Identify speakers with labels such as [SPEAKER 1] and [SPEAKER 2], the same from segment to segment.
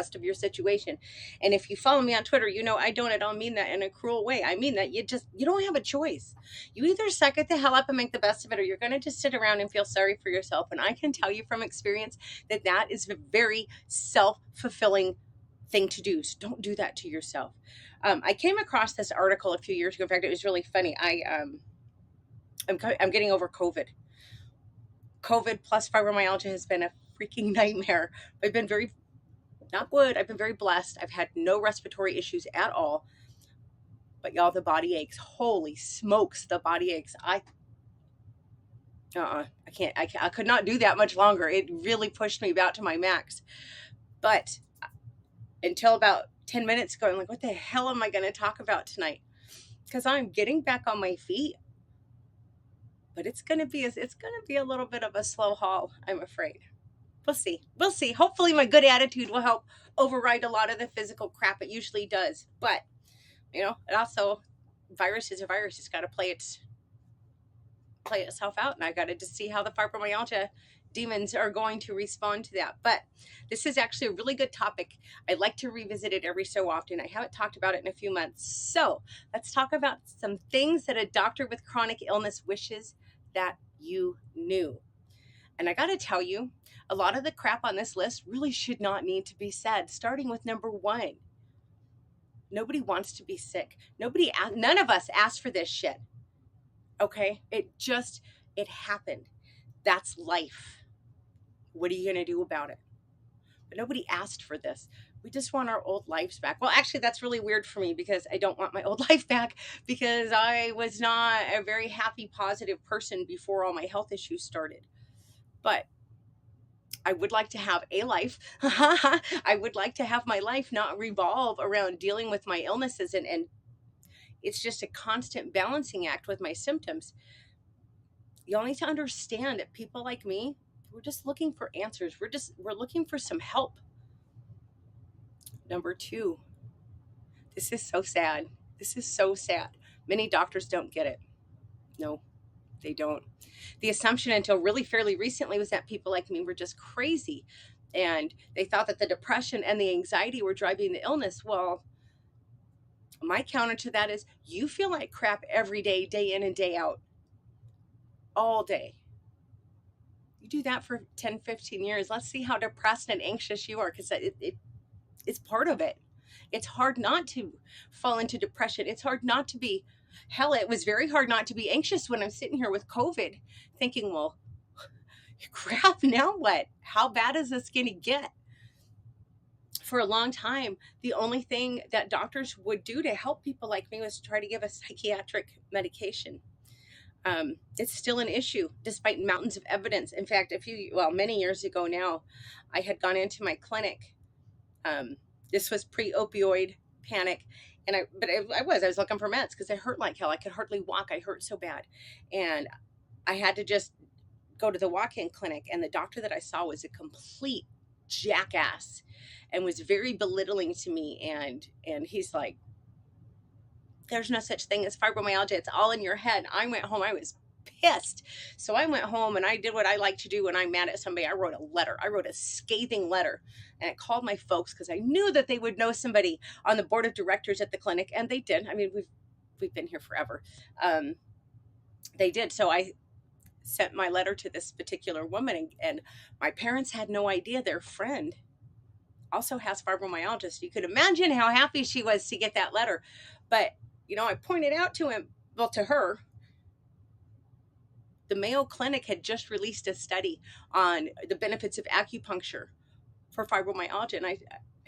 [SPEAKER 1] best of your situation. And if you follow me on Twitter, you know I don't at all mean that in a cruel way. I mean that you don't have a choice. You either suck it the hell up and make the best of it, or you're going to just sit around and feel sorry for yourself. And I can tell you from experience that that is a very self-fulfilling thing to do. So don't do that to yourself. I came across this article a few years ago. In fact, it was really funny. I'm getting over COVID. COVID plus fibromyalgia has been a freaking nightmare. I've been very, not good. I've been very blessed. I've had no respiratory issues at all. But y'all, the body aches. Holy smokes, the body aches. I can't. I could not do that much longer. It really pushed me about to my max. But until about 10 minutes ago, I'm like, what the hell am I going to talk about tonight? Because I'm getting back on my feet. But it's going to be a little bit of a slow haul, I'm afraid. We'll see. Hopefully my good attitude will help override a lot of the physical crap. It usually does. But, it also, virus is a virus. It's got to play itself out. And I got to just see how the fibromyalgia demons are going to respond to that. But this is actually a really good topic. I like to revisit it every so often. I haven't talked about it in a few months. So let's talk about some things that a doctor with chronic illness wishes that you knew. And I got to tell you, a lot of the crap on this list really should not need to be said, starting with number 1. Nobody wants to be sick. None of us asked for this shit. Okay? It happened. That's life. What are you going to do about it? But nobody asked for this. We just want our old lives back. Well, actually, that's really weird for me because I don't want my old life back because I was not a very happy, positive person before all my health issues started. But I would like to have a life. I would like to have my life not revolve around dealing with my illnesses. And it's just a constant balancing act with my symptoms. Y'all need to understand that people like me, we're just looking for answers. We're looking for some help. Number 2, this is so sad. Many doctors don't get it. No, they don't. The assumption until really fairly recently was that people like me were just crazy. And they thought that the depression and the anxiety were driving the illness. Well, my counter to that is you feel like crap every day, day in and day out, all day. You do that for 10, 15 years. Let's see how depressed and anxious you are, because it's part of it. It's hard not to fall into depression. It's hard not to be, hell, it was very hard not to be anxious when I'm sitting here with COVID thinking, well, crap, now what? How bad is this going to get? For a long time, the only thing that doctors would do to help people like me was try to give us psychiatric medication. It's still an issue despite mountains of evidence. In fact, many years ago now, I had gone into my clinic. This was pre-opioid panic. And I was looking for meds because I hurt like hell. I could hardly walk. I hurt so bad. And I had to just go to the walk-in clinic. And the doctor that I saw was a complete jackass and was very belittling to me. And he's like, there's no such thing as fibromyalgia. It's all in your head. I went home. I was pissed. So I went home and I did what I like to do when I'm mad at somebody. I wrote a letter. I wrote a scathing letter. And I called my folks because I knew that they would know somebody on the board of directors at the clinic. And they did. I mean, we've been here forever. They did. So I sent my letter to this particular woman. And my parents had no idea their friend also has fibromyalgia. So you could imagine how happy she was to get that letter. But I pointed out to her, the Mayo Clinic had just released a study on the benefits of acupuncture for fibromyalgia. And I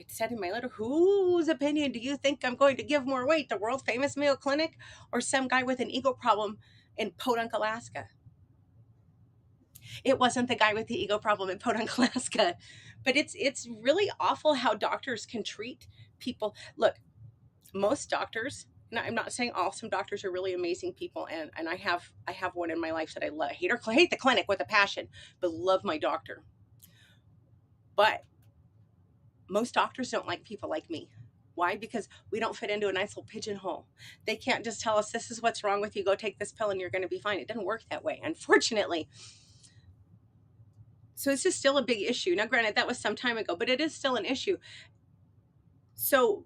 [SPEAKER 1] said in my letter, whose opinion do you think I'm going to give more weight? The world famous Mayo Clinic or some guy with an ego problem in Podunk, Alaska? It wasn't the guy with the ego problem in Podunk, Alaska. But it's really awful how doctors can treat people. Look, most doctors, and I'm not saying all, some doctors are really amazing people, and I have one in my life that I love. Hate the clinic with a passion, but love my doctor. But most doctors don't like people like me. Why? Because we don't fit into a nice little pigeonhole. They can't just tell us, this is what's wrong with you, go take this pill and you're going to be fine. It doesn't work that way, unfortunately. So this is still a big issue. Now, granted, that was some time ago, but it is still an issue. So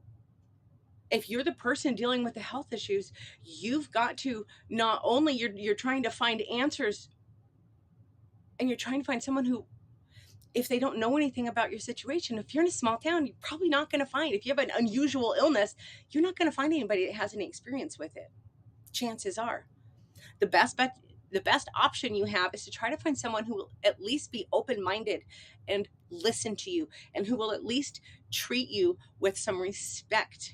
[SPEAKER 1] if you're the person dealing with the health issues, you've got to, not only you're trying to find answers, and you're trying to find someone who, if they don't know anything about your situation, if you're in a small town, you're probably not going to find, if you have an unusual illness, you're not going to find anybody that has any experience with it. Chances are the best option you have is to try to find someone who will at least be open-minded and listen to you, and who will at least treat you with some respect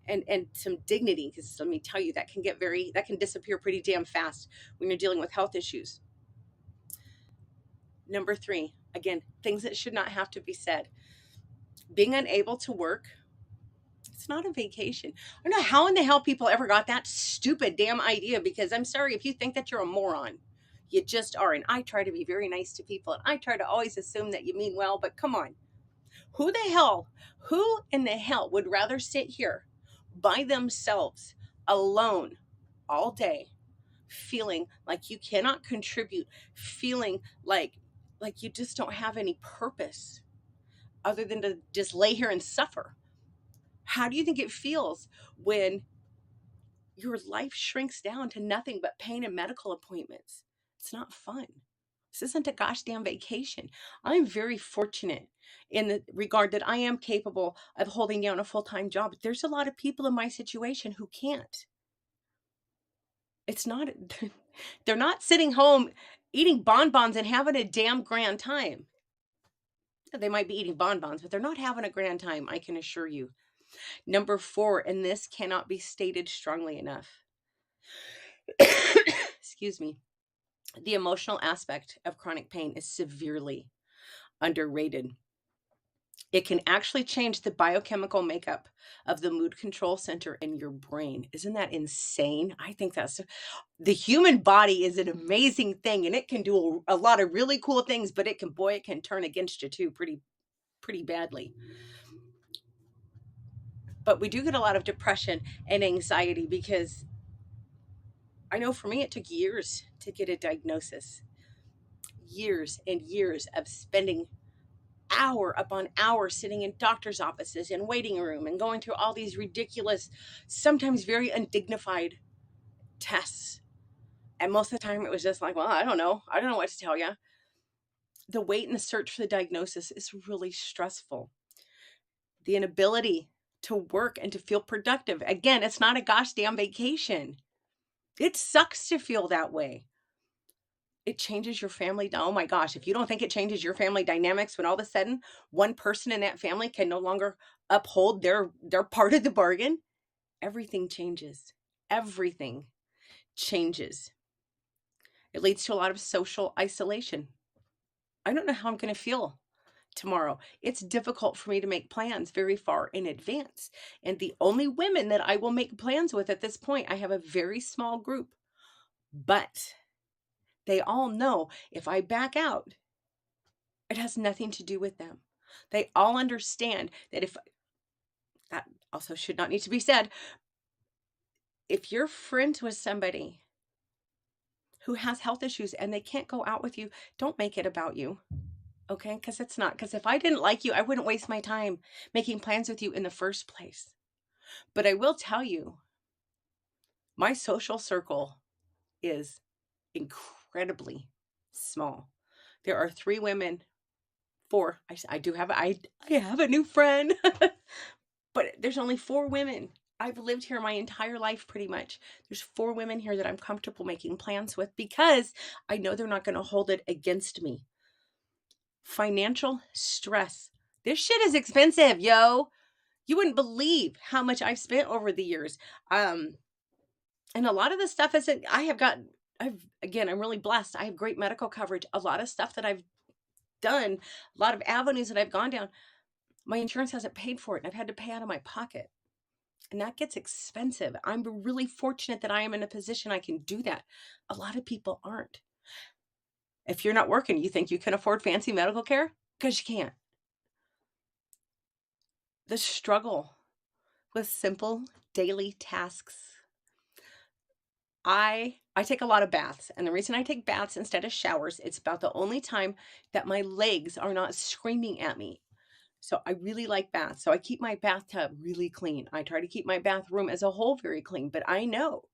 [SPEAKER 1] and some dignity, because let me tell you, that can disappear pretty damn fast when you're dealing with health issues. Number 3, again, things that should not have to be said. Being unable to work, it's not a vacation. I don't know how in the hell people ever got that stupid damn idea, because I'm sorry if you think that you're a moron. You just are. And I try to be very nice to people, and I try to always assume that you mean well, but come on. Who in the hell would rather sit here by themselves, alone, all day, feeling like you cannot contribute, feeling like you just don't have any purpose other than to just lay here and suffer? How do you think it feels when your life shrinks down to nothing but pain and medical appointments? It's not fun. This isn't a gosh damn vacation. I'm very fortunate in the regard that I am capable of holding down a full-time job. But there's a lot of people in my situation who can't. It's not, they're not sitting home eating bonbons and having a damn grand time. They might be eating bonbons, but they're not having a grand time, I can assure you. Number 4, and this cannot be stated strongly enough. Excuse me. The emotional aspect of chronic pain is severely underrated. It can actually change the biochemical makeup of the mood control center in your brain. Isn't that insane? I think the human body is an amazing thing, and it can do a lot of really cool things, but it can turn against you too pretty badly. But we do get a lot of depression and anxiety, because I know for me, it took years to get a diagnosis. Years and years of spending hour upon hour sitting in doctor's offices and waiting room and going through all these ridiculous, sometimes very undignified tests. And most of the time it was just like, well, I don't know what to tell you. The wait and the search for the diagnosis is really stressful. The inability to work and to feel productive. Again, it's not a gosh damn vacation. It sucks to feel that way. It changes your family. Oh my gosh, if you don't think it changes your family dynamics when all of a sudden one person in that family can no longer uphold their part of the bargain, everything changes. Everything changes. It leads to a lot of social isolation. I don't know how I'm going to feel tomorrow. It's difficult for me to make plans very far in advance. And the only women that I will make plans with at this point, I have a very small group, but they all know if I back out, it has nothing to do with them. They all understand that that also should not need to be said, if you're friends with somebody who has health issues and they can't go out with you, don't make it about you. Okay? Because it's not. Because if I didn't like you, I wouldn't waste my time making plans with you in the first place. But I will tell you, my social circle is incredibly small. There are 3 women, 4. I have a new friend, but there's only 4 women. I've lived here my entire life pretty much. There's 4 women here that I'm comfortable making plans with, because I know they're not going to hold it against me. Financial stress. This shit is expensive, yo. You wouldn't believe how much I've spent over the years. And a lot of the stuff isn't, I'm really blessed. I have great medical coverage. A lot of stuff that I've done, a lot of avenues that I've gone down, my insurance hasn't paid for it, and I've had to pay out of my pocket. And that gets expensive. I'm really fortunate that I am in a position I can do that. A lot of people aren't. If you're not working, you think you can afford fancy medical care? Because you can't. The struggle with simple daily tasks. I take a lot of baths, and the reason I take baths instead of showers, it's about the only time that my legs are not screaming at me. So I really like baths. So I keep my bathtub really clean. I try to keep my bathroom as a whole very clean, but I know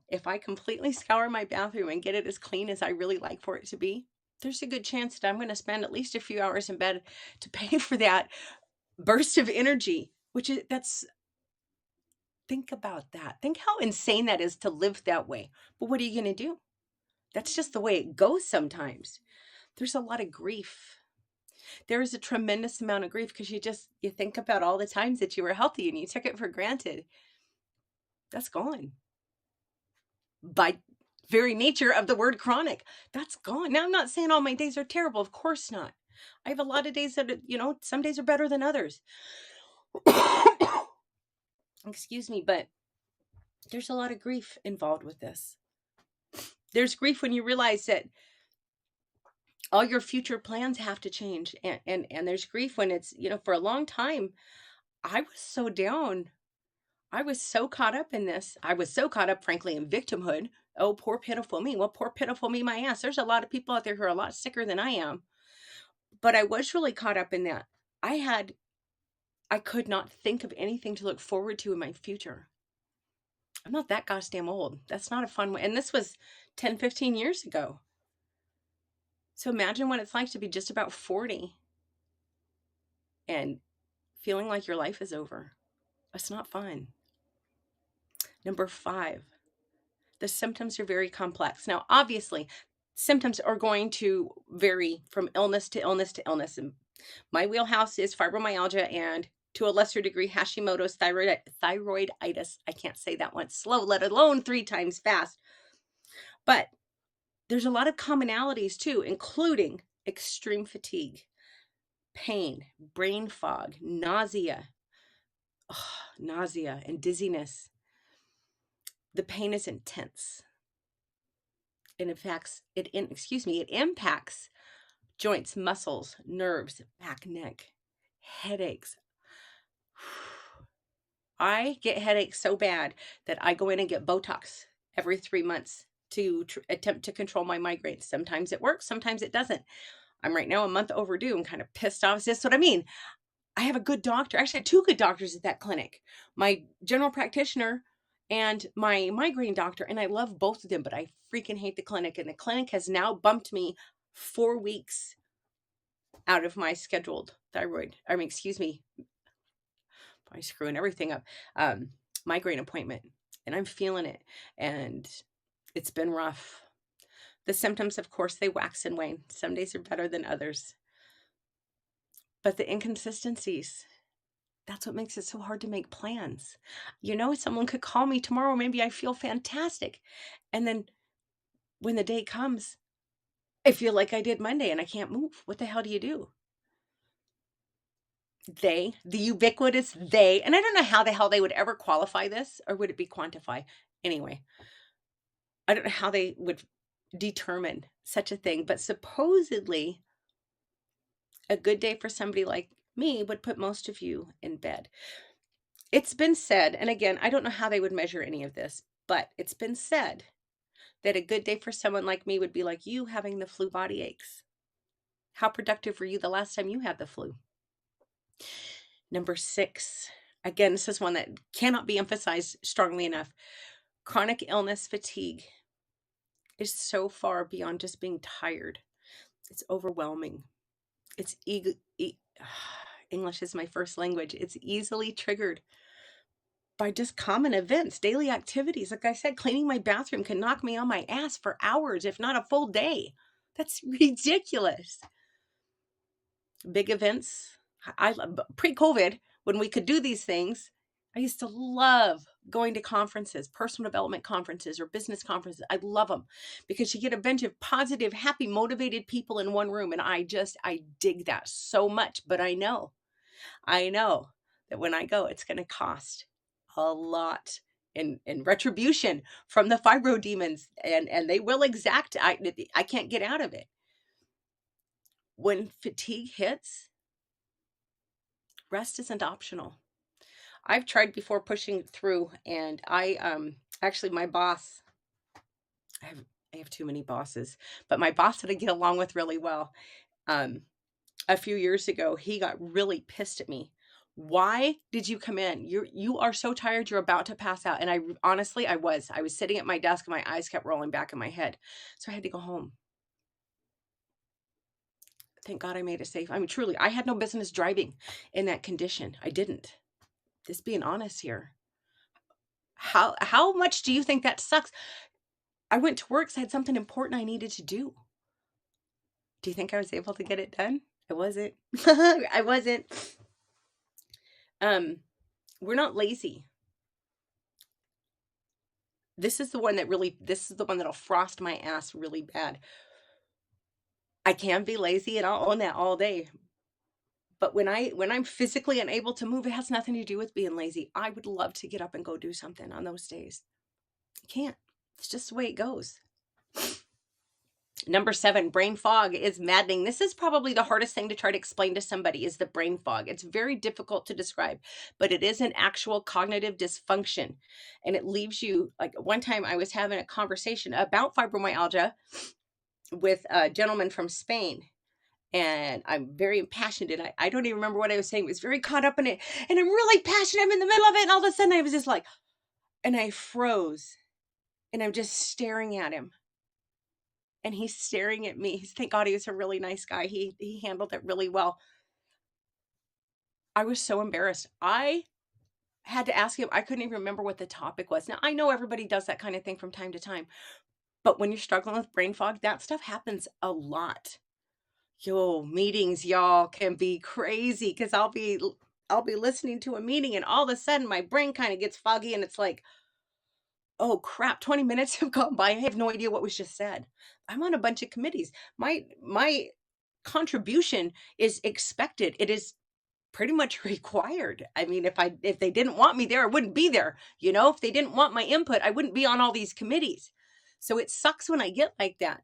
[SPEAKER 1] if I completely scour my bathroom and get it as clean as I really like for it to be, there's a good chance that I'm going to spend at least a few hours in bed to pay for that burst of energy, think about that. Think how insane that is to live that way. But what are you going to do? That's just the way it goes sometimes. There's a lot of grief. There is a tremendous amount of grief because you think about all the times that you were healthy and you took it for granted. That's gone. By very nature of the word chronic, that's gone. Now, I'm not saying all my days are terrible. Of course not. I have a lot of days that, some days are better than others. Excuse me, but there's a lot of grief involved with this. There's grief when you realize that all your future plans have to change. And there's grief when it's, for a long time, I was so down. I was so caught up in this. I was so caught up, frankly, in victimhood. Oh, poor pitiful me. Well, poor pitiful me, my ass. There's a lot of people out there who are a lot sicker than I am. But I was really caught up in that. I could not think of anything to look forward to in my future. I'm not that goddamn old. That's not a fun way. And this was 10, 15 years ago. So imagine what it's like to be just about 40 and feeling like your life is over. That's not fun. Number 5, the symptoms are very complex. Now, obviously, symptoms are going to vary from illness to illness to illness. And my wheelhouse is fibromyalgia and, to a lesser degree, Hashimoto's thyroiditis. I can't say that one slow, let alone 3 times fast. But there's a lot of commonalities too, including extreme fatigue, pain, brain fog, nausea, and dizziness. The pain is intense. It impacts joints, muscles, nerves, back, neck, headaches. I get headaches so bad that I go in and get Botox every 3 months to attempt to control my migraines. Sometimes it works, sometimes it doesn't. I'm right now a month overdue. I'm kind of pissed off. That's what I mean. I have a good doctor. Actually, I had 2 good doctors at that clinic. My general practitioner and my migraine doctor, and I love both of them, but I freaking hate the clinic. And the clinic has now bumped me 4 weeks out of my scheduled probably screwing everything up, migraine appointment. And I'm feeling it. And it's been rough. The symptoms, of course, they wax and wane. Some days are better than others. But the inconsistencies, that's what makes it so hard to make plans. Someone could call me tomorrow. Maybe I feel fantastic. And then when the day comes, I feel like I did Monday and I can't move. What the hell do you do? The ubiquitous they, and I don't know how the hell they would ever qualify this, or would it be quantify? Anyway, I don't know how they would determine such a thing, but supposedly a good day for somebody like me would put most of you in bed. It's been said, and again, I don't know how they would measure any of this, but it's been said that a good day for someone like me would be like you having the flu body aches. How productive were you the last time you had the flu? Number 6, again, this is one that cannot be emphasized strongly enough. Chronic illness fatigue is so far beyond just being tired. It's overwhelming. It's English is my first language. It's easily triggered by just common events, daily activities. Like I said, cleaning my bathroom can knock me on my ass for hours, if not a full day. That's ridiculous. Big events. Pre-COVID, when we could do these things, I used to love going to conferences, personal development conferences or business conferences. I love them because you get a bunch of positive, happy, motivated people in one room. And I dig that so much. But I know that when I go, it's going to cost a lot in retribution from the fibro demons, and they will exact. I can't get out of it. When fatigue hits, rest isn't optional. I've tried before pushing through, and actually my boss, I have too many bosses, but my boss that I get along with really well, a few years ago, he got really pissed at me. Why did you come in? You are so tired, you're about to pass out. And honestly, I was. I was sitting at my desk and my eyes kept rolling back in my head. So I had to go home. Thank God I made it safe. I mean, truly, I had no business driving in that condition. I didn't. Just being honest here. How much do you think that sucks? I went to work, so I had something important I needed to do. Do you think I was able to get it done? I wasn't. I wasn't. We're not lazy. This is the one that'll frost my ass really bad. I can be lazy and I'll own that all day. But when I'm physically unable to move, it has nothing to do with being lazy. I would love to get up and go do something on those days. I can't. It's just the way it goes. Number 7, brain fog is maddening. This is probably the hardest thing to try to explain to somebody is the brain fog. It's very difficult to describe, but it is an actual cognitive dysfunction. And it leaves you, like one time I was having a conversation about fibromyalgia with a gentleman from Spain. And I'm very impassioned, and I don't even remember what I was saying. I was very caught up in it, and I'm really passionate. I'm in the middle of it, and all of a sudden I was just like, and I froze, and I'm just staring at him. And he's staring at me. Thank God he was a really nice guy. He handled it really well. I was so embarrassed. I had to ask him. I couldn't even remember what the topic was. Now, I know everybody does that kind of thing from time to time. But when you're struggling with brain fog, that stuff happens a lot. Yo, meetings, y'all, can be crazy because I'll be listening to a meeting and all of a sudden my brain kind of gets foggy and it's like, oh crap, 20 minutes have gone by. I have no idea what was just said. I'm on a bunch of committees. My contribution is expected. It is pretty much required. I mean, if they didn't want me there, I wouldn't be there. You know, if they didn't want my input, I wouldn't be on all these committees. So it sucks when I get like that.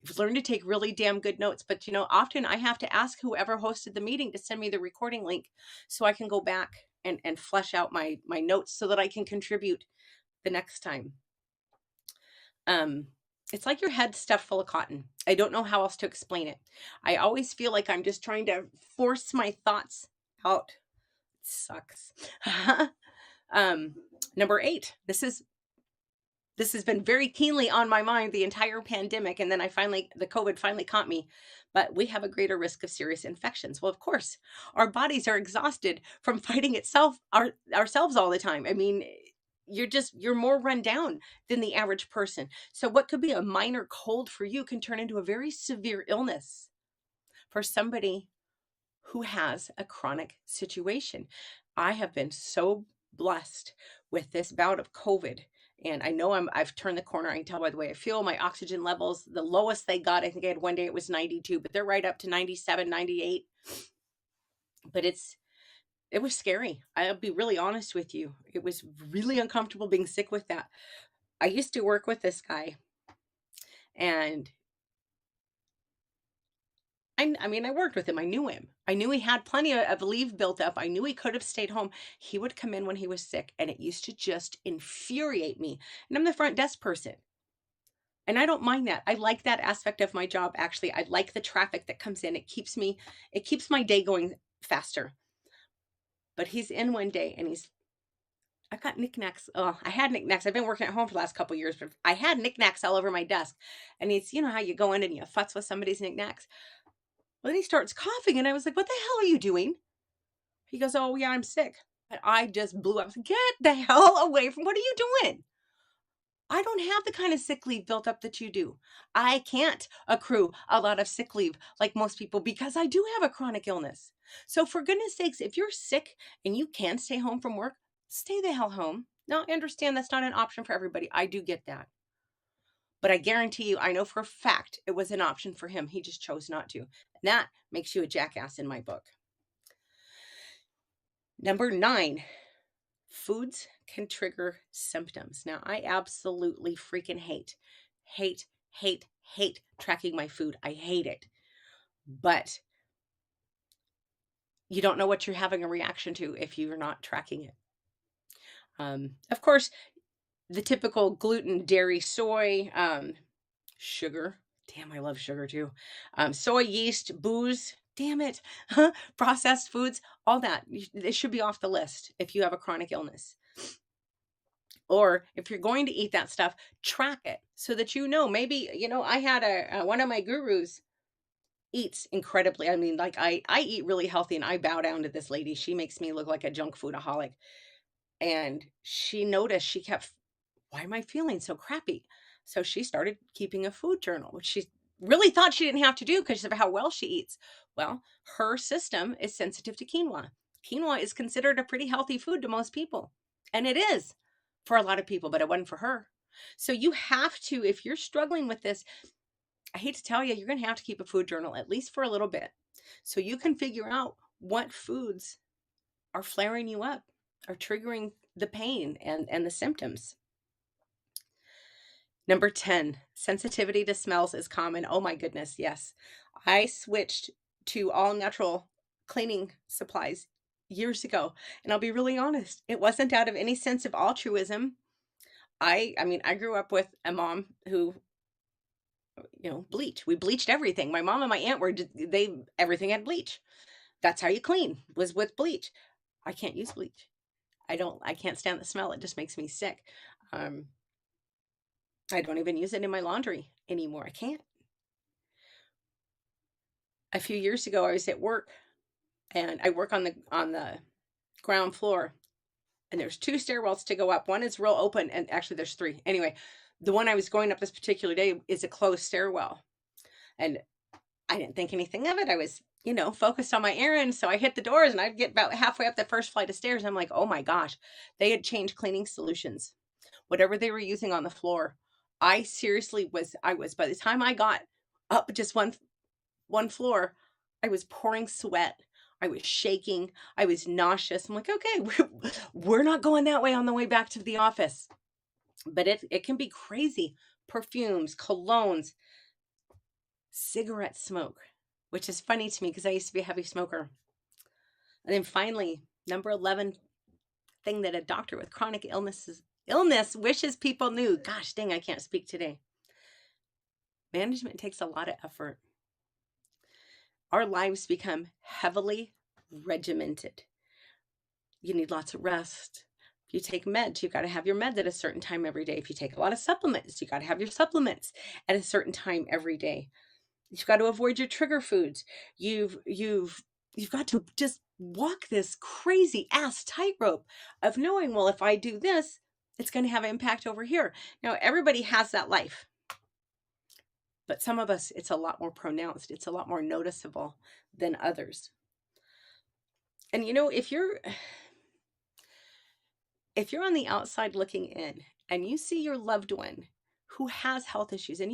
[SPEAKER 1] I've learned to take really damn good notes, but often I have to ask whoever hosted the meeting to send me the recording link so I can go back and flesh out my notes so that I can contribute the next time. It's like your head's stuffed full of cotton. I don't know how else to explain it. I always feel like I'm just trying to force my thoughts out. It sucks. Number 8. This has been very keenly on my mind the entire pandemic, and then the COVID finally caught me. But we have a greater risk of serious infections. Well, of course, our bodies are exhausted from fighting ourselves all the time. I mean, you're more run down than the average person. So what could be a minor cold for you can turn into a very severe illness for somebody who has a chronic situation. I have been so blessed with this bout of COVID. And I know I've turned the corner. I can tell by the way I feel. My oxygen levels, the lowest they got, I think I had one day it was 92, but they're right up to 97, 98. But it was scary. I'll be really honest with you. It was really uncomfortable being sick with that. I used to work with this guy, and I mean, I worked with him. I knew him. I knew he had plenty of leave built up. I knew he could have stayed home. He would come in when he was sick, and it used to just infuriate me. And I'm the front desk person. And I don't mind that. I like that aspect of my job, actually. I like the traffic that comes in. It keeps my day going faster. But he's in one day, and I've got knickknacks. Oh, I had knickknacks. I've been working at home for the last couple of years, but I had knickknacks all over my desk. And it's, how you go in and you futz with somebody's knickknacks. Well, then he starts coughing, and I was like, what the hell are you doing? He goes, oh, yeah, I'm sick. And I just blew up. Get the hell away from, what are you doing? I don't have the kind of sick leave built up that you do. I can't accrue a lot of sick leave like most people because I do have a chronic illness. So for goodness sakes, if you're sick and you can stay home from work, stay the hell home. Now, I understand that's not an option for everybody. I do get that. But I guarantee you, I know for a fact it was an option for him. He just chose not to. And that makes you a jackass in my book. Number 9, foods can trigger symptoms. Now, I absolutely freaking hate tracking my food. I hate it. But you don't know what you're having a reaction to if you're not tracking it. Of course, the typical gluten, dairy, soy, sugar. Damn, I love sugar too. Soy, yeast, booze, Damn it. Processed foods, all that. It should be off the list if you have a chronic illness. Or if you're going to eat that stuff, track it so that you know. Maybe, I had one of my gurus eats incredibly. I mean, like I eat really healthy and I bow down to this lady. She makes me look like a junk foodaholic. And she noticed, she kept, why am I feeling so crappy? So she started keeping a food journal, which she really thought she didn't have to do because of how well she eats. Well, her system is sensitive to quinoa. Quinoa is considered a pretty healthy food to most people. And it is for a lot of people, but it wasn't for her. So you have to, if you're struggling with this, I hate to tell you, you're going to have to keep a food journal at least for a little bit so you can figure out what foods are flaring you up, are triggering the pain and the symptoms. Number 10, sensitivity to smells is common. Oh my goodness, yes. I switched to all natural cleaning supplies years ago, and I'll be really honest, it wasn't out of any sense of altruism. I mean, I grew up with a mom who, bleach. We bleached everything. My mom and my aunt everything had bleach. That's how you clean, was with bleach. I can't use bleach. I can't stand the smell. It just makes me sick. Um, I don't even use it in my laundry anymore. I can't. A few years ago, I was at work and I work on the ground floor, and there's two stairwells to go up. One is real open, and actually there's three. Anyway, the one I was going up this particular day is a closed stairwell. And I didn't think anything of it. I was, focused on my errand. So I hit the doors and I'd get about halfway up the first flight of stairs. And I'm like, oh my gosh, they had changed cleaning solutions. Whatever they were using on the floor. I seriously was, by the time I got up just one floor, I was pouring sweat. I was shaking. I was nauseous. I'm like, okay, we're not going that way on the way back to the office. But it can be crazy. Perfumes, colognes, cigarette smoke, which is funny to me because I used to be a heavy smoker. And then finally, number 11 thing that a doctor with chronic illness wishes people knew. Gosh dang, I can't speak today. Management takes a lot of effort. Our lives become heavily regimented. You need lots of rest. If you take meds, you've got to have your meds at a certain time every day. If you take a lot of supplements, you got to have your supplements at a certain time every day. You've got to avoid your trigger foods. You've got to just walk this crazy ass tightrope of knowing, well, if I do this, it's going to have an impact over here. Now, everybody has that life. But some of us, it's a lot more pronounced. It's a lot more noticeable than others. And if you're on the outside looking in and you see your loved one who has health issues, and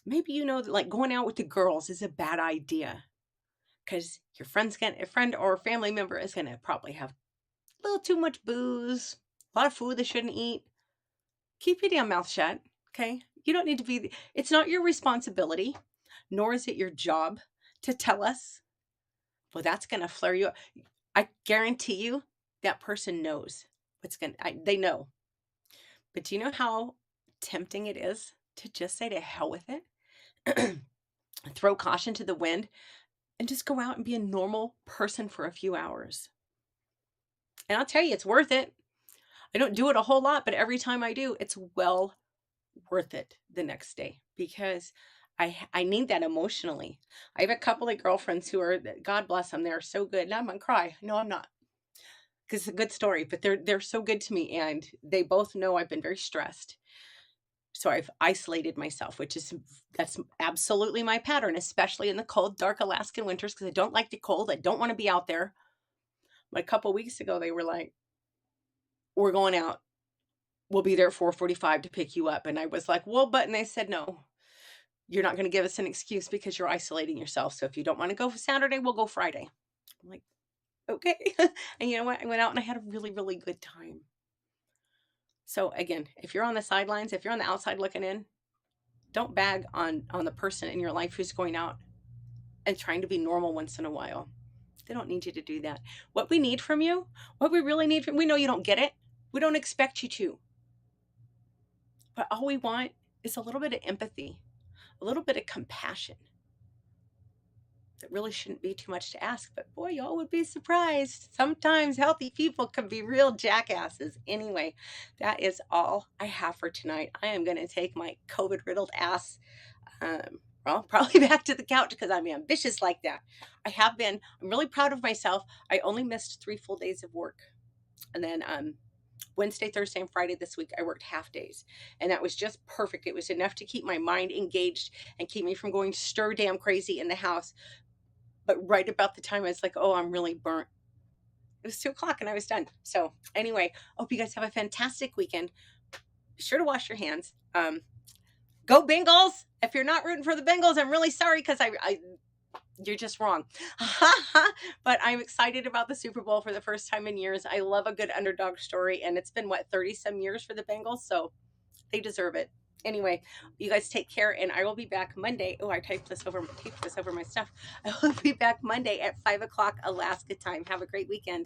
[SPEAKER 1] maybe that like going out with the girls is a bad idea because your a friend or family member is going to probably have a little too much booze, a lot of food they shouldn't eat. Keep your damn mouth shut, okay? You don't need to be, it's not your responsibility, nor is it your job to tell us, well, that's going to flare you up. I guarantee you that person knows they know. But do you know how tempting it is to just say to hell with it? Throw caution to the wind and just go out and be a normal person for a few hours. And I'll tell you, it's worth it. I don't do it a whole lot, but every time I do, it's well worth it the next day because I need that emotionally. I have a couple of girlfriends who are, God bless them, they're so good. Now I'm gonna cry. No, I'm not. Because it's a good story, but they're so good to me, and they both know I've been very stressed. So I've isolated myself, that's absolutely my pattern, especially in the cold, dark Alaskan winters, because I don't like the cold. I don't want to be out there. But a couple weeks ago, they were like, we're going out. We'll be there at 4:45 to pick you up. And I was like, well, but, and they said, no, you're not going to give us an excuse because you're isolating yourself. So if you don't want to go for Saturday, we'll go Friday. I'm like, okay. And you know what? I went out and I had a really, really good time. So again, if you're on the sidelines, if you're on the outside looking in, don't bag on the person in your life who's going out and trying to be normal once in a while. They don't need you to do that. What we need from you, what we really need from, we know you don't get it. We don't expect you to. But all we want is a little bit of empathy, a little bit of compassion. That really shouldn't be too much to ask, but boy, y'all would be surprised. Sometimes healthy people can be real jackasses. Anyway, that is all I have for tonight. I am going to take my COVID riddled ass, well, probably back to the couch because I'm ambitious like that. I'm really proud of myself. I only missed 3 full days of work. And then Wednesday, Thursday, and Friday this week, I worked half days. And that was just perfect. It was enough to keep my mind engaged and keep me from going stir damn crazy in the house. But right about the time I was like, oh, I'm really burnt. It was 2 o'clock and I was done. So anyway, I hope you guys have a fantastic weekend. Be sure to wash your hands. Go Bengals. If you're not rooting for the Bengals, I'm really sorry because you're just wrong. But I'm excited about the Super Bowl for the first time in years. I love a good underdog story, and it's been, 30 some years for the Bengals, so they deserve it. Anyway, you guys take care, and I will be back Monday. Oh, I taped this over my stuff. I will be back Monday at 5 o'clock Alaska time. Have a great weekend.